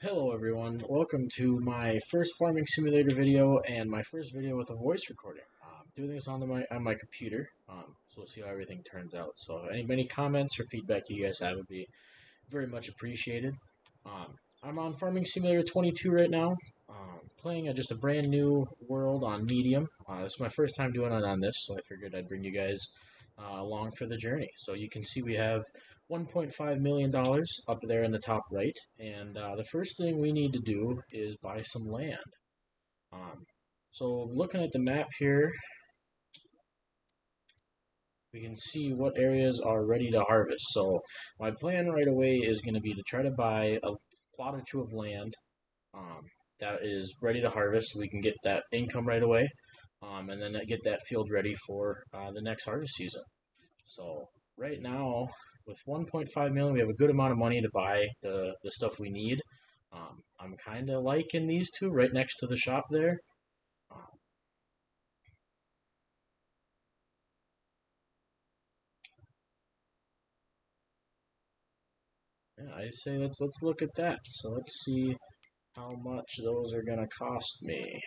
Hello everyone, welcome to my first farming simulator video and my first video with a voice recording. I'm doing this on my computer, so we'll see how everything turns out. So any comments or feedback you guys have would be very much appreciated. I'm on Farming Simulator 22 right now, playing just a brand new world on Medium. This is my first time doing it on this, so I figured I'd bring you guys along for the journey. So you can see we have $1.5 million up there in the top right, and the first thing we need to do is buy some land. So looking at the map here, we can see what areas are ready to harvest. So my plan right away is going to be to try to buy a plot or two of land um, that is ready to harvest so we can get that income right away, and then get that field ready for the next harvest season. So right now, with 1.5 million, we have a good amount of money to buy the stuff we need. I'm kind of liking these two right next to the shop there. Um, yeah, I say let's look at that. So let's see how much those are gonna cost me.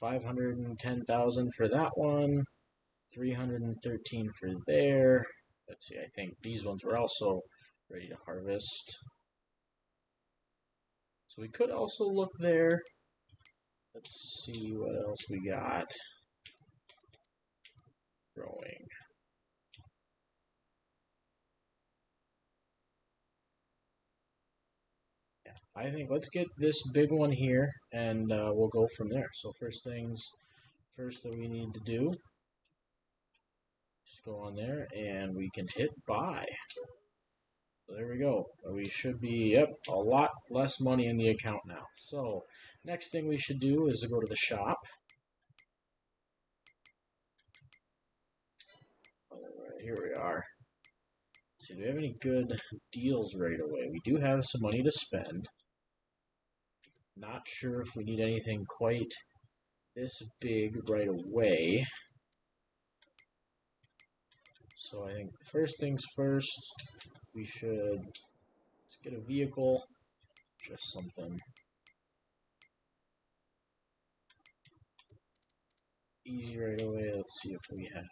$510,000 for that one. 313 for there. Let's see. I think these ones were also ready to harvest. So we could also look there. Let's see what else we got growing. Yeah, I think let's get this big one here, and we'll go from there. So first things first that we need to do, just go on there, and we can hit buy. So there we go. We should be, yep, a lot less money in the account now. So next thing we should do is to go to the shop. Alright, here we are. Let's see, do we have any good deals right away? We do have some money to spend. Not sure if we need anything quite this big right away. So I think first things first, we should get a vehicle, just something easy right away. Let's see if we have.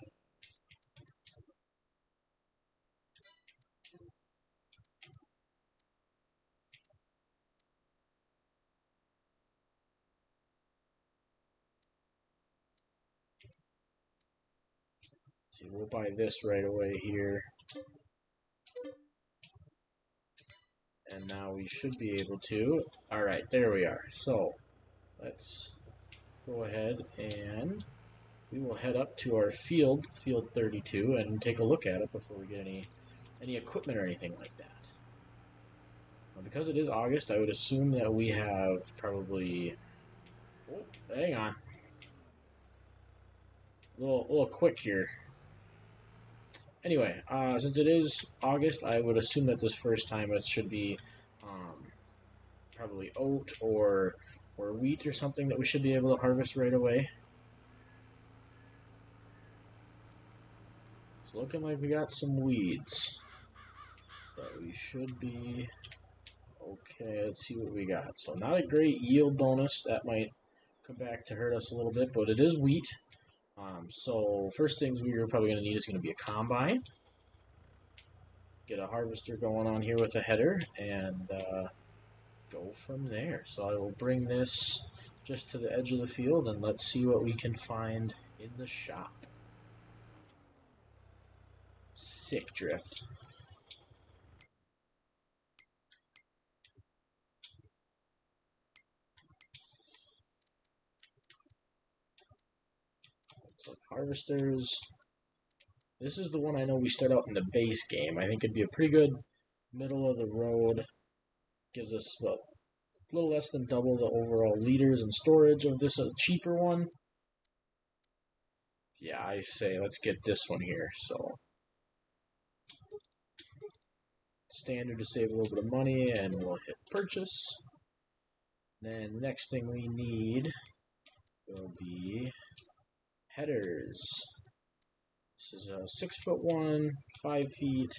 See, we'll buy this right away here. And now we should be able to. Alright, there we are. So, let's go ahead and we will head up to our field 32, and take a look at it before we get any equipment or anything like that. Now, because it is August, I would assume that we have probably. Oh, hang on. A little quick here. Anyway, since it is August, I would assume that this first time it should be probably oat or wheat or something that we should be able to harvest right away. It's looking like we got some weeds, but we should be okay. Let's see what we got. So not a great yield bonus. That might come back to hurt us a little bit, but it is wheat. So first things we're probably going to need is going to be a combine. Get a harvester going on here with a header, and go from there. So I will bring this just to the edge of the field, and let's see what we can find in the shop. Sick drift. So harvesters. This is the one I know we start out in the base game. I think it'd be a pretty good middle of the road. Gives us, what, a little less than double the overall liters and storage of this cheaper one. Yeah, I say let's get this one here. So standard to save a little bit of money, and we'll hit purchase. Then next thing we need will be headers. This is a 6-foot one, 5 feet.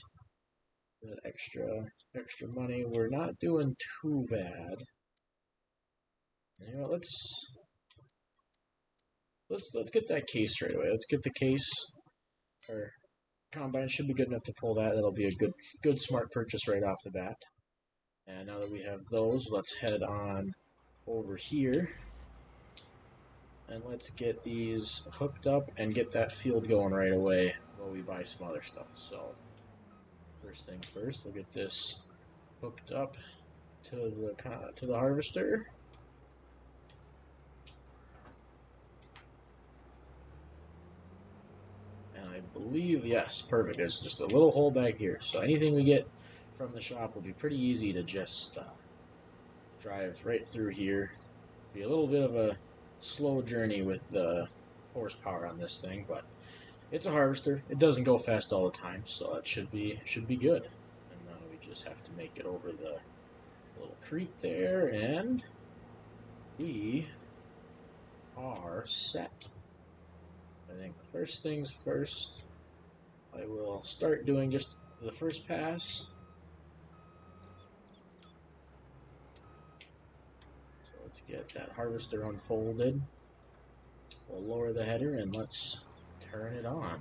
That extra money. We're not doing too bad. You know, let's get that case right away. Let's get the case. Our combine should be good enough to pull that. That'll be a good smart purchase right off the bat. And now that we have those, let's head on over here. And let's get these hooked up and get that field going right away while we buy some other stuff. So, first things first, we'll get this hooked up to the harvester. And I believe, yes, perfect. There's just a little hole back here. So anything we get from the shop will be pretty easy to just drive right through here. Be a little bit of a slow journey with the horsepower on this thing, but it's a harvester. It doesn't go fast all the time, so it should be good. And now we just have to make it over the little creek there, and we are set. I think first things first, I will start doing just the first pass. So let's get that harvester unfolded. We'll lower the header and let's turn it on.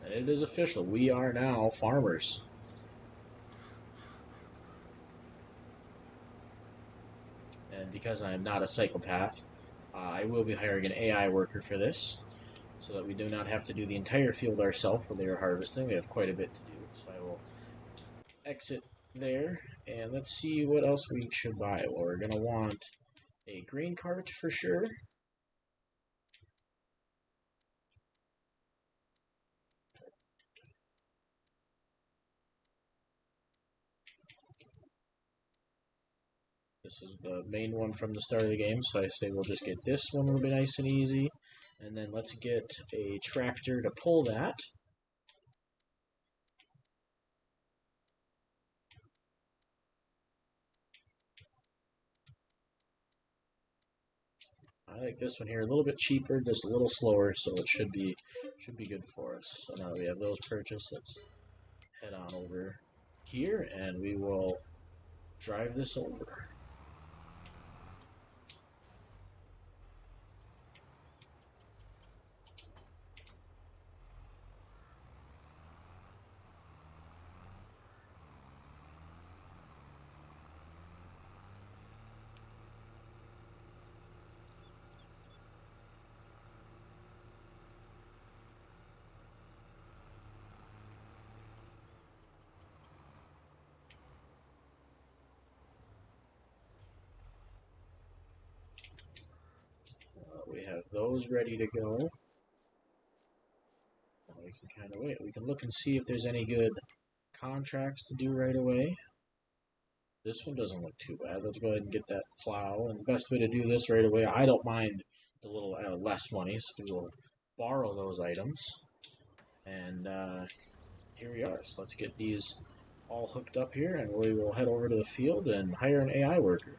And it is official. We are now farmers. And because I am not a psychopath, I will be hiring an AI worker for this, so that we do not have to do the entire field ourselves when they are harvesting. We have quite a bit to do, so I will exit there, and let's see what else we should buy. Well, we're going to want a grain cart for sure. This is the main one from the start of the game, so I say we'll just get this one. Will be nice and easy. And then let's get a tractor to pull that. I like this one here, a little bit cheaper, just a little slower, so it should be good for us. So now that we have those purchased, let's head on over here, and we will drive this over. We have those ready to go. We can kind of wait. We can look and see if there's any good contracts to do right away. This one doesn't look too bad. Let's go ahead and get that plow. And the best way to do this right away, I don't mind the little less money, so we will borrow those items. And here we are. So let's get these all hooked up here, and we will head over to the field and hire an AI worker.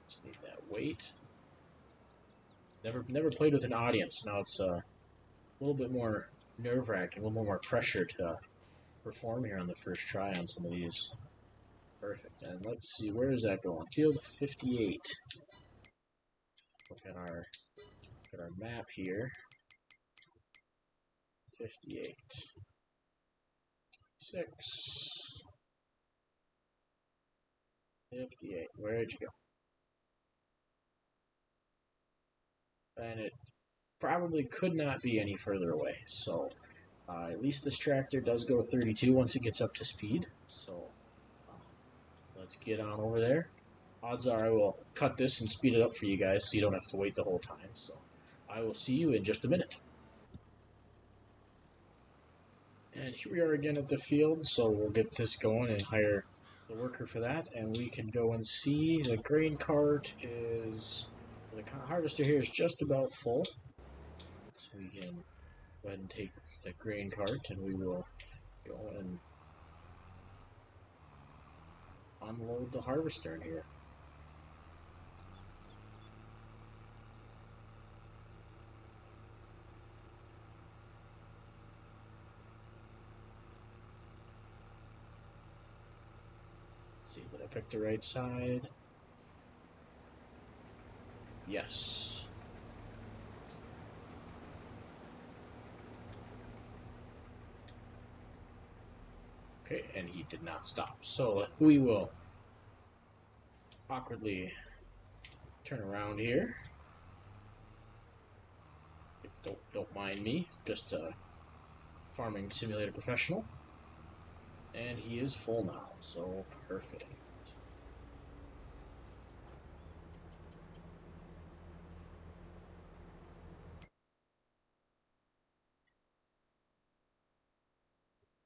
Just need that weight. Never played with an audience. Now it's a little bit more nerve-wracking, a little more pressure to perform here on the first try on some of these. Perfect. And let's see, where is that going? Field 58. Look at our map here. 58. 6. 58. Where'd you go? And it probably could not be any further away. So at least this tractor does go 32 once it gets up to speed. So let's get on over there. Odds are I will cut this and speed it up for you guys so you don't have to wait the whole time. So I will see you in just a minute. And here we are again at the field, so we'll get this going and hire the worker for that, and we can go and see the grain cart is The harvester here is just about full, so we can go ahead and take the grain cart and we will go and unload the harvester in here. Let's see, did I pick the right side? Yes. Okay, and he did not stop. So we will awkwardly turn around here. Don't mind me, just a farming simulator professional. And he is full now, so perfect.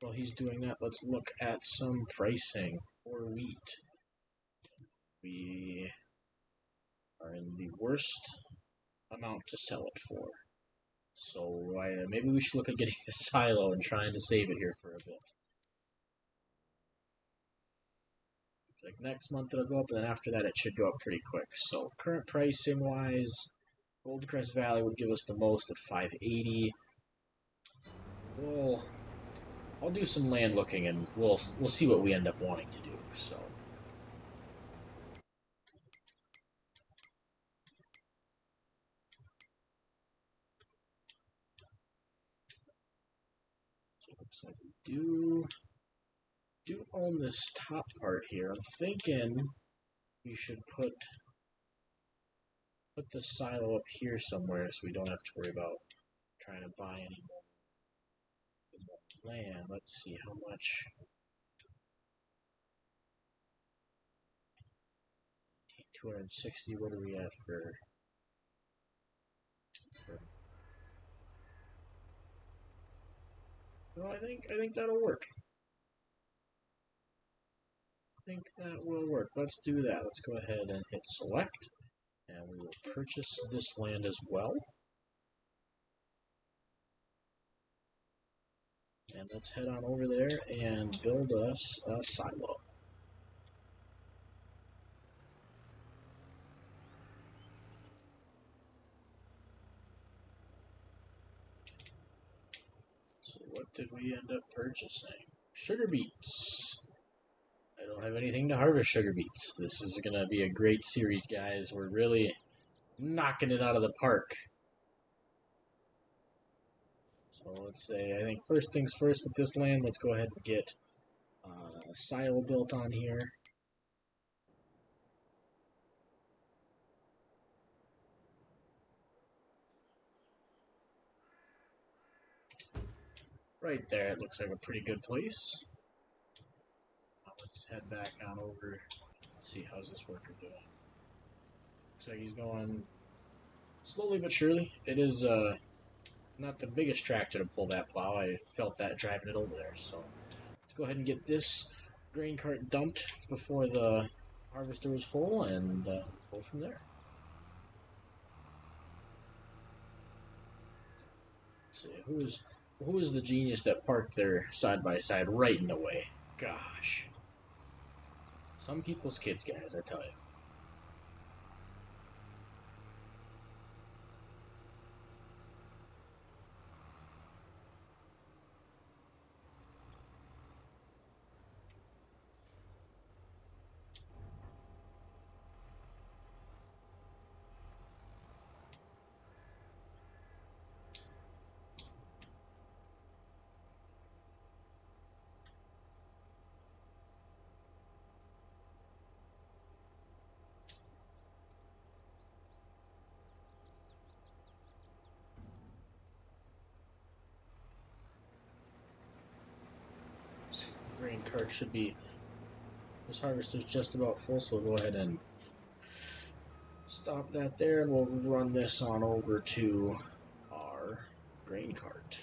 While he's doing that, let's look at some pricing for wheat. We are in the worst amount to sell it for. So maybe we should look at getting a silo and trying to save it here for a bit. Like next month it'll go up, and then after that it should go up pretty quick. So current pricing wise, Goldcrest Valley would give us the most at 580. I'll do some land looking, and we'll see what we end up wanting to do. So it looks like we do own this top part here. I'm thinking we should put the silo up here somewhere so we don't have to worry about trying to buy any more land. Let's see how much. 260. What are we at for well, I think that'll work. I think that will work. Let's do that. Let's go ahead and hit select, and we will purchase this land as well. And let's head on over there and build us a silo. So what did we end up purchasing? Sugar beets. I don't have anything to harvest sugar beets. This is going to be a great series, guys. We're really knocking it out of the park. So let's say, I think first things first with this land, let's go ahead and get a silo built on here. Right there, it looks like a pretty good place. Now let's head back on over. Let's see, how's this worker doing? Looks like he's going slowly but surely. It is not the biggest tractor to pull that plow. I felt that driving it over there. So let's go ahead and get this grain cart dumped before the harvester is full and go from there. Let's see, who is the genius that parked there side by side right in the way? Gosh. Some people's kids, guys, I tell you. Grain cart should be. This harvester's just about full, so we'll go ahead and stop that there, and we'll run this on over to our grain cart.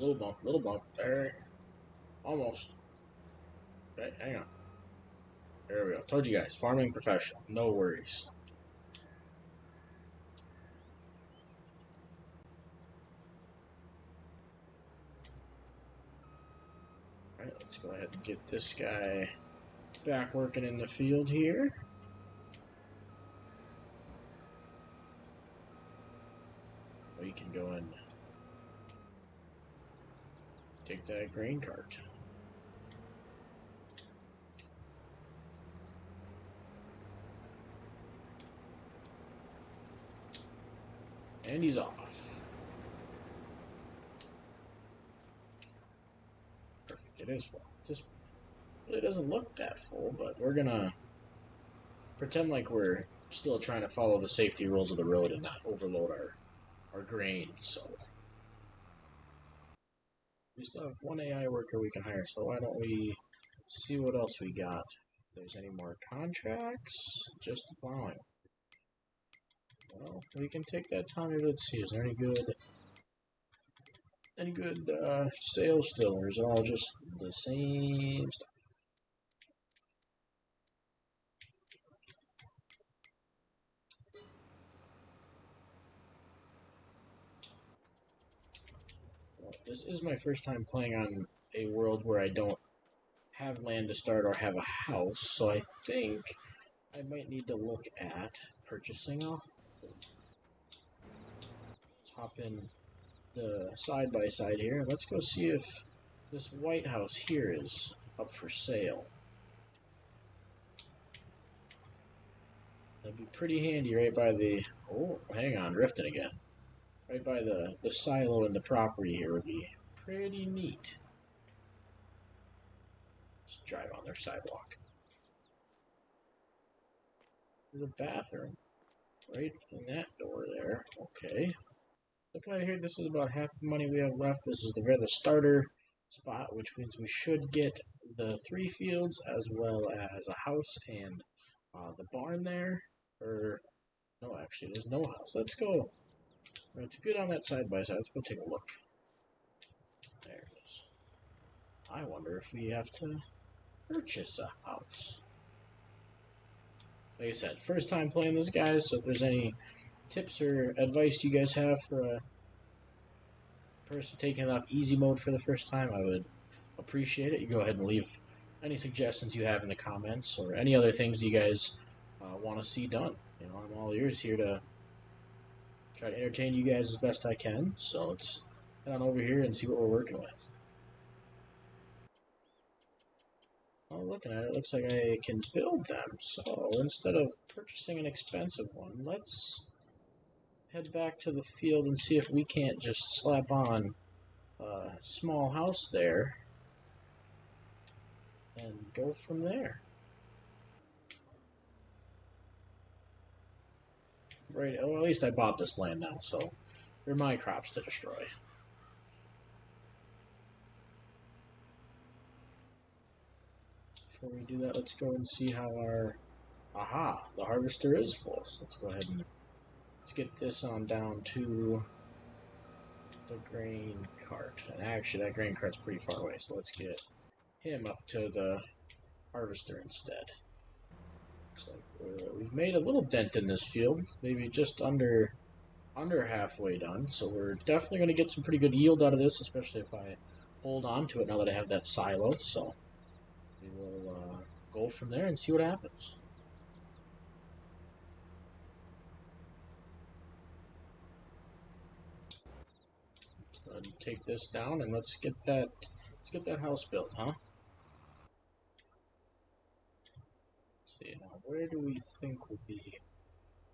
Little bump, little bump. There. Almost. Okay, hang on. There we go. Told you guys, farming professional. No worries. Alright, let's go ahead and get this guy back working in the field here. We can go and take that grain cart. And he's off. Perfect, it is full. Just really doesn't look that full, but we're gonna pretend like we're still trying to follow the safety rules of the road and not overload our grain, so we still have one AI worker we can hire, so why don't we see what else we got. If there's any more contracts, just plowing. Well, we can take that time. Maybe let's see, is there any good sales still, or is it all just the same stuff? Well, this is my first time playing on a world where I don't have land to start or have a house, so I think I might need to look at purchasing a. Let's hop in the side-by-side here. Let's go see if this White House here is up for sale. That'd be pretty handy right by the... Oh, hang on, drifting again. Right by the silo in the property here would be pretty neat. Just drive on their sidewalk. There's a bathroom right in that door there. Okay. Looking at here, this is about half the money we have left. This is the starter spot, which means we should get the 3 fields as well as a house and the barn there. Or, no, actually, there's no house. Let's go. It's good on that side by side. Let's go take a look. There it is. I wonder if we have to purchase a house. Like I said, first time playing this, guys, so if there's any tips or advice you guys have for a person taking it off easy mode for the first time, I would appreciate it. You go ahead and leave any suggestions you have in the comments or any other things you guys want to see done. You know, I'm all ears here to try to entertain you guys as best I can. So let's head on over here and see what we're working with. Well, looking at it, it looks like I can build them. So instead of purchasing an expensive one, let's head back to the field and see if we can't just slap on a small house there and go from there. Right, well, at least I bought this land now, so they're my crops to destroy. Before we do that, let's go and see how our... Aha! The harvester is full, so let's go ahead and let's get this on down to the grain cart. And actually, that grain cart's pretty far away, so let's get him up to the harvester instead. Looks like we've made a little dent in this field, maybe just under halfway done. So we're definitely going to get some pretty good yield out of this, especially if I hold on to it now that I have that silo. So we will go from there and see what happens. Let's go ahead and take this down and let's get that house built, huh? See, now where do we think would be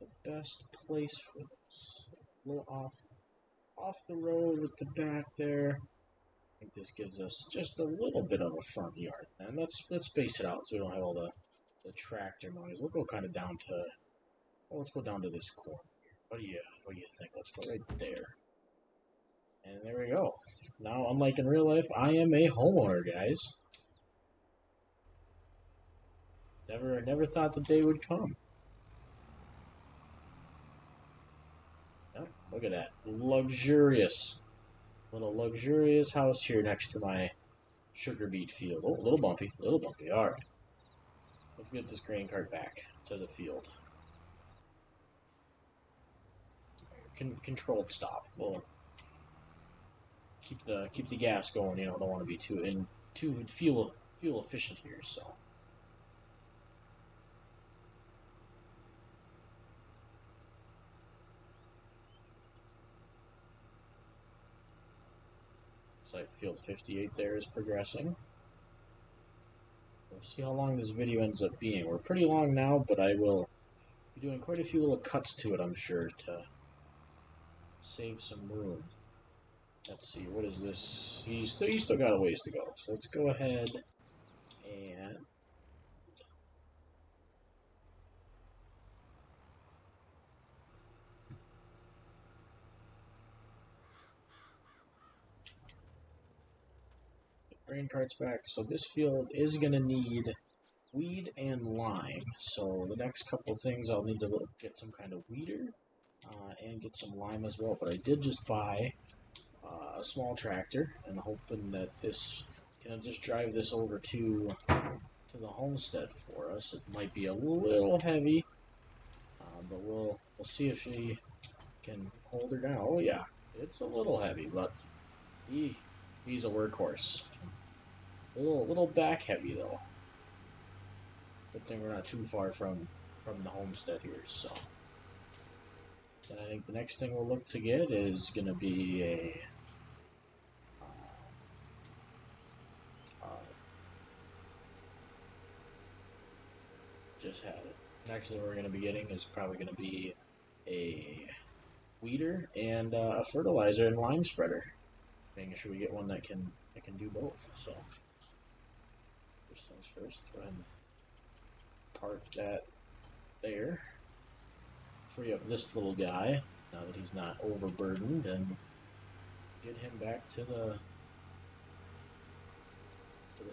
the best place for this? A little off the road with the back there. I think this gives us just a little bit of a front yard. And let's space it out so we don't have all the tractor noise. We'll go kind of down to, well, let's go down to this corner. What do you think? Let's go right there. And there we go. Now, unlike in real life, I am a homeowner, guys. Never thought the day would come. Oh, look at that. Luxurious Little luxurious house here next to my sugar beet field. Oh, a little bumpy, a little bumpy. All right, let's get this grain cart back to the field. Controlled stop. We'll keep the gas going. You know, don't want to be too fuel efficient here. So. Looks like field 58 there is progressing. We'll see how long this video ends up being. We're pretty long now, but I will be doing quite a few little cuts to it, I'm sure, to save some room. Let's see, what is this? He's still got a ways to go. So let's go ahead and get grain carts back. So this field is going to need weed and lime. So the next couple of things I'll need to get some kind of weeder and get some lime as well. But I did just buy a small tractor and hoping that this can just drive this over to the homestead for us. It might be a little heavy, but we'll see if he can hold her down. Oh yeah, it's a little heavy, but he's a workhorse. A little back heavy though. Good thing we're not too far from the homestead here. So, and I think the next thing we'll look to get is gonna be a just had it. Next thing we're going to be getting is probably going to be a weeder and a fertilizer and lime spreader. Making sure we get one that can do both. So first things first, go ahead and park that there. Free up this little guy now that he's not overburdened, and get him back to the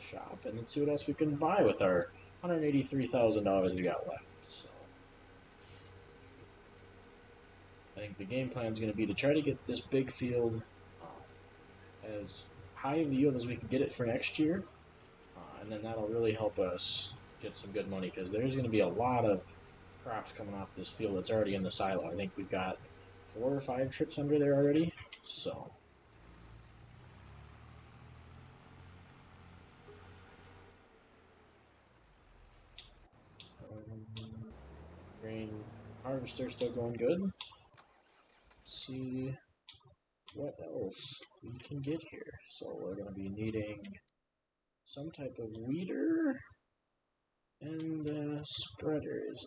shop, and let's see what else we can buy with our $183,000 we got left. So I think the game plan is going to be to try to get this big field as high of a yield as we can get it for next year, and then that'll really help us get some good money, because there's going to be a lot of crops coming off this field that's already in the silo. I think we've got 4 or 5 trips under there already, so. Grain harvester still going good. Let's see what else we can get here. So we're going to be needing some type of weeder and spreaders.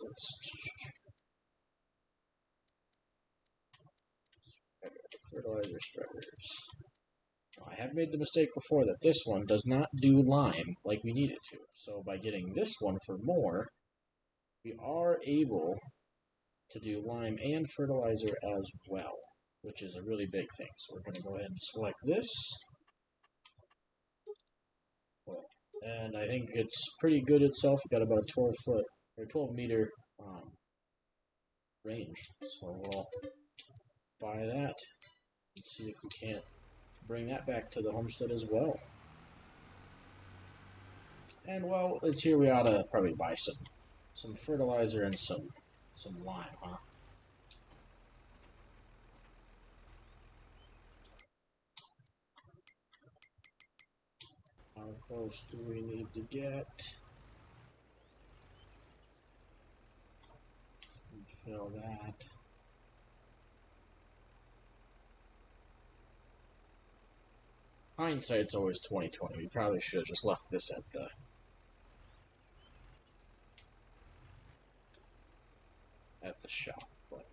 Fertilizer spreaders. I have made the mistake before that this one does not do lime like we need it to. So by getting this one for more, we are able to do lime and fertilizer as well, which is a really big thing. So we're going to go ahead and select this. And I think it's pretty good itself. We've got about a 12-foot or 12-meter range. So we'll buy that and see if we can't bring that back to the homestead as well. And while it's here, we ought to probably buy some fertilizer and some lime, huh? How close do we need to get? Fill that. Hindsight's always 20/20. We probably should have just left this at the shop. But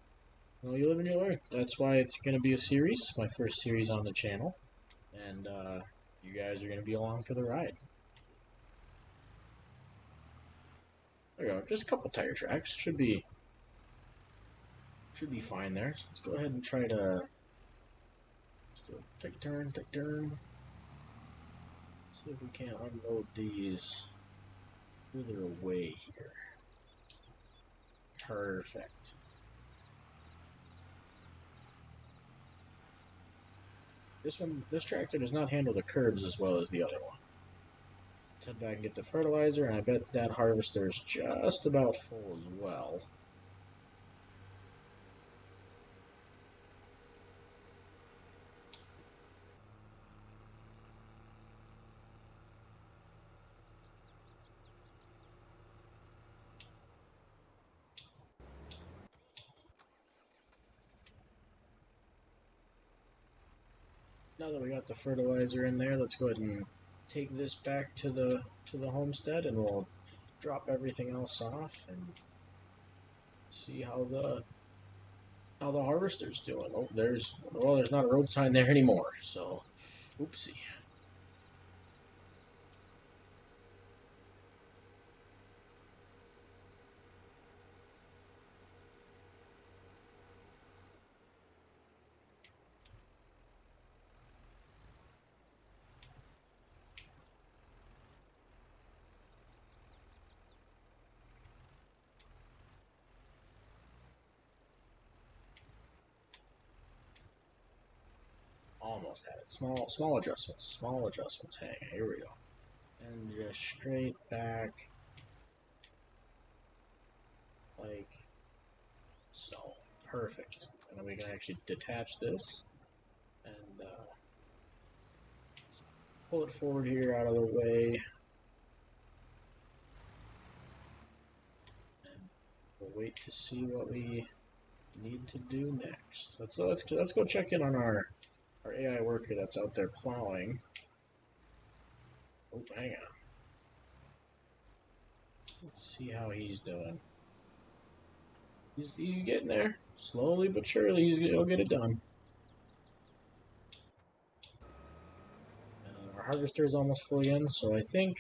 well, you live and you learn. That's why it's going to be a series, my first series on the channel, and you guys are going to be along for the ride. There we go. Just a couple tire tracks. Should be fine there. So let's go ahead and try to take a turn. See if we can't unload these further away here. Perfect. this tractor does not handle the curbs as well as the other one. Let's head back and get the fertilizer, and I bet that harvester is just about full as well. Now that we got the fertilizer in there, let's go ahead and take this back to the homestead, and we'll drop everything else off and see how the harvester's doing. Oh, there's not a road sign there anymore. So, oopsie. Almost had it. Small adjustments. Small adjustments. Hang on, here we go. And just straight back like so. Perfect. And then we can actually detach this and pull it forward here out of the way. And we'll wait to see what we need to do next. Let's go check in on our AI worker that's out there plowing. Oh, hang on. Let's see how he's doing. He's getting there. Slowly but surely, he'll get it done. Our harvester is almost full again, so I think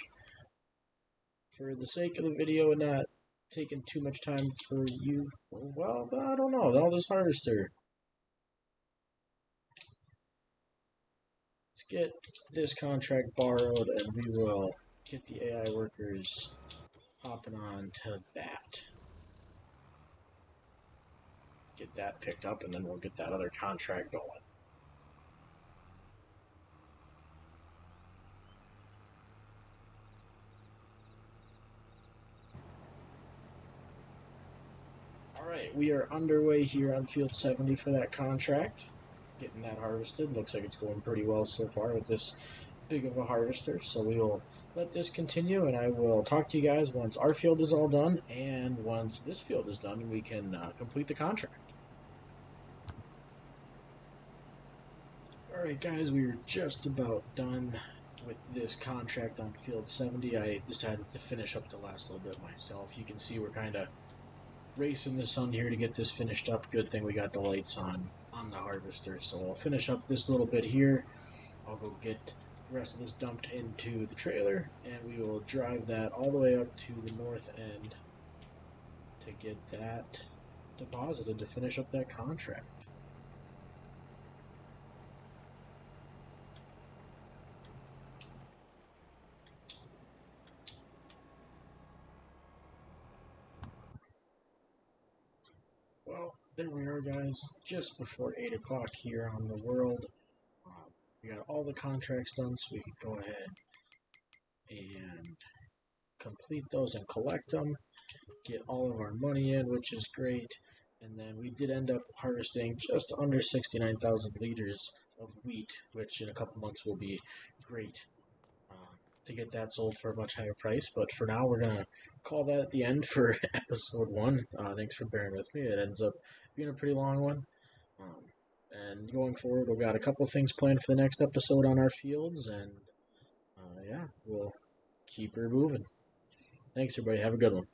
for the sake of the video and not taking too much time for you, well, I don't know. All this harvester. Let's get this contract borrowed, and we will get the AI workers hopping on to that. Get that picked up, and then we'll get that other contract going. Alright, we are underway here on Field 70 for that contract. Getting that harvested. Looks like it's going pretty well so far with this big of a harvester. So we will let this continue, and I will talk to you guys once our field is all done, and once this field is done, we can complete the contract. Alright guys, we are just about done with this contract on Field 70. I decided to finish up the last little bit myself. You can see we're kind of racing the sun here to get this finished up. Good thing we got the lights on the harvester. So I'll finish up this little bit here. I'll go get the rest of this dumped into the trailer, and we will drive that all the way up to the north end to get that deposited to finish up that contract. Well, there we are, guys, just before 8 o'clock here on the world. We got all the contracts done, so we can go ahead and complete those and collect them, get all of our money in, which is great. And then we did end up harvesting just under 69,000 liters of wheat, which in a couple months will be great to get that sold for a much higher price. But for now, we're going to call that at the end for episode 1. Thanks for bearing with me. It ends up being a pretty long one. And going forward, we've got a couple things planned for the next episode on our fields, and yeah, we'll keep her moving. Thanks, everybody. Have a good one.